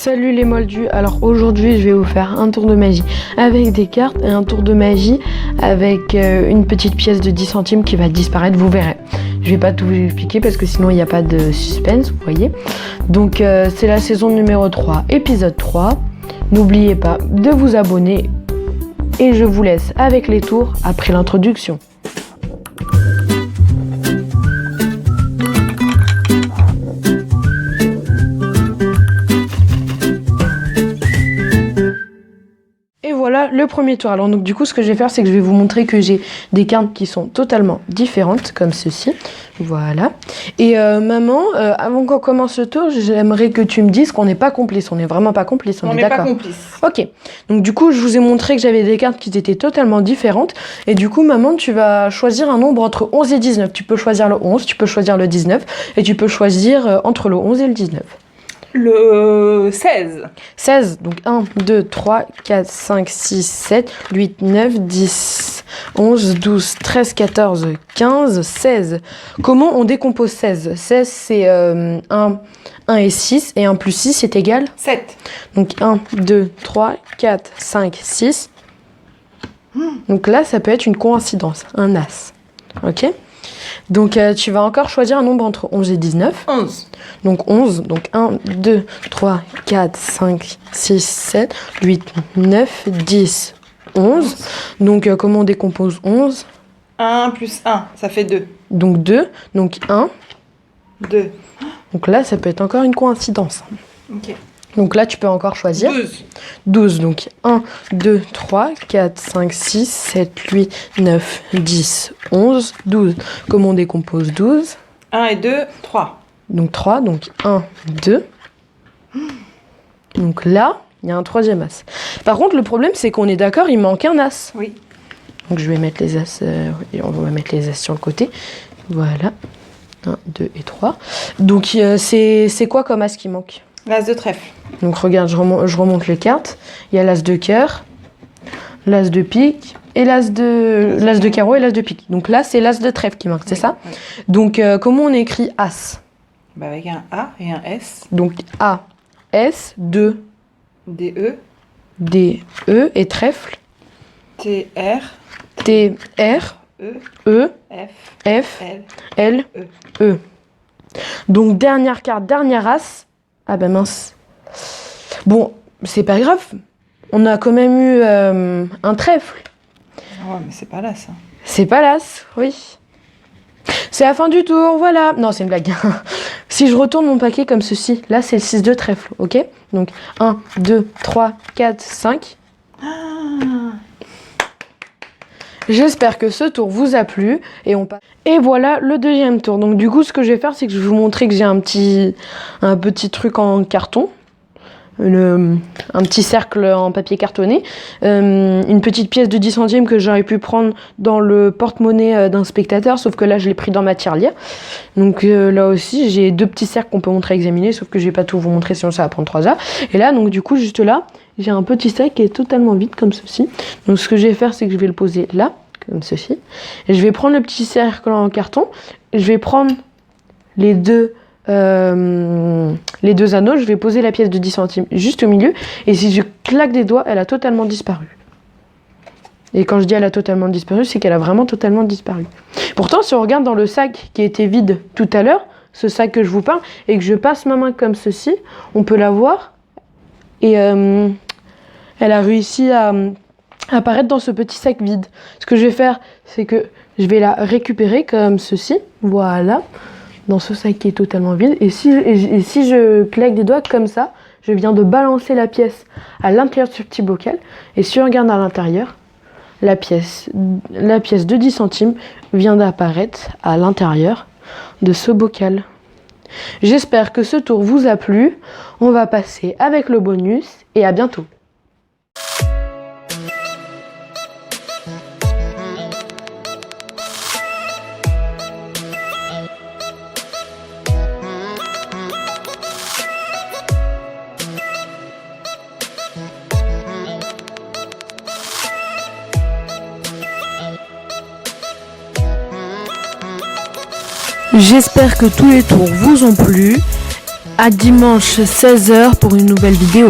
Salut les moldus, alors aujourd'hui je vais vous faire un tour de magie avec des cartes et un tour de magie avec une petite pièce de 10 centimes qui va disparaître, vous verrez. Je vais pas tout vous expliquer parce que sinon il n'y a pas de suspense, vous voyez. Donc c'est la saison numéro 3, épisode 3. N'oubliez pas de vous abonner et je vous laisse avec les tours après l'introduction. Voilà le premier tour. Alors donc du coup ce que je vais faire c'est que je vais vous montrer que j'ai des cartes qui sont totalement différentes comme ceci. Voilà. Et maman, avant qu'on commence le tour, j'aimerais que tu me dises qu'on n'est pas complices. On n'est vraiment pas complices, on est d'accord. On n'est pas complices. Ok. Donc du coup je vous ai montré que j'avais des cartes qui étaient totalement différentes. Et du coup maman tu vas choisir un nombre entre 11 et 19. Tu peux choisir le 11, tu peux choisir le 19 et tu peux choisir entre le 11 et le 19. Le 16. 16, donc 1, 2, 3, 4, 5, 6, 7, 8, 9, 10, 11, 12, 13, 14, 15, 16. Comment on décompose 16 ? 16, c'est 1 et 6, et 1 plus 6, c'est égal ? 7. Donc 1, 2, 3, 4, 5, 6. Donc là, ça peut être une coïncidence, un as. Ok ? Donc tu vas encore choisir un nombre entre 11 et 19. 11. Donc 11, donc 1, 2, 3, 4, 5, 6, 7, 8, 9, 10, 11. Donc comment on décompose 11 ? 1 plus 1, ça fait 2. Donc 2, donc 1. 2. Donc là, ça peut être encore une coïncidence. Ok. Donc là, tu peux encore choisir. 12. 12, donc 1, 2, 3, 4, 5, 6, 7, 8, 9, 10, 11, 12. Comment on décompose 12 ? 1 et 2, 3. Donc 3, donc 1, 2. Donc là, il y a un troisième as. Par contre, le problème, c'est qu'on est d'accord, il manque un as. Oui. Donc je vais mettre les as, et on va mettre les as sur le côté. Voilà. 1, 2 et 3. Donc c'est quoi comme as qui manque ? L'as de trèfle. Donc regarde, je remonte les cartes. Il y a l'as de cœur, l'as de pique, et l'as de carreau et l'as de pique. Donc là, c'est l'as de trèfle qui manque, c'est ça ? Oui. Donc comment on écrit as ? Bah avec un A et un S. Donc A, S, 2, D, E. D, E et trèfle. T, R. T, R, E. E, F. F, L. L, E. E. Donc dernière carte, dernière as. Ah ben mince. Bon, c'est pas grave. On a quand même eu un trèfle. Ouais, mais c'est pas là, ça. C'est pas l'as, oui. C'est la fin du tour, voilà. Non, c'est une blague. Si je retourne mon paquet comme ceci, là c'est le 6 de trèfle, ok ? Donc 1, 2, 3, 4, 5. J'espère que ce tour vous a plu et voilà le deuxième tour. Donc du coup ce que je vais faire c'est que je vais vous montrer que j'ai un petit truc en carton, un petit cercle en papier cartonné, une petite pièce de 10 centimes que j'aurais pu prendre dans le porte-monnaie d'un spectateur, sauf que là je l'ai pris dans ma tirelire. Donc là aussi j'ai deux petits cercles qu'on peut montrer à examiner, sauf que je vais pas tout vous montrer sinon ça va prendre 3 heures. Et là donc du coup juste là j'ai un petit sac qui est totalement vide comme ceci. Donc ce que je vais faire c'est que je vais le poser là comme ceci et je vais prendre le petit cercle en carton et je vais prendre les deux anneaux, je vais poser la pièce de 10 centimes juste au milieu et si je claque des doigts, elle a totalement disparu. Et quand je dis elle a totalement disparu, c'est qu'elle a vraiment totalement disparu. Pourtant, si on regarde dans le sac qui était vide tout à l'heure, ce sac que je vous parle, et que je passe ma main comme ceci, on peut la voir et elle a réussi à apparaître dans ce petit sac vide. Ce que je vais faire, c'est que je vais la récupérer comme ceci, voilà, dans ce sac qui est totalement vide. Et si je claque des doigts comme ça, je viens de balancer la pièce à l'intérieur de ce petit bocal. Et si on regarde à l'intérieur, la pièce de 10 centimes vient d'apparaître à l'intérieur de ce bocal. J'espère que ce tour vous a plu. On va passer avec le bonus et à bientôt. J'espère que tous les tours vous ont plu. à dimanche 16 h pour une nouvelle vidéo.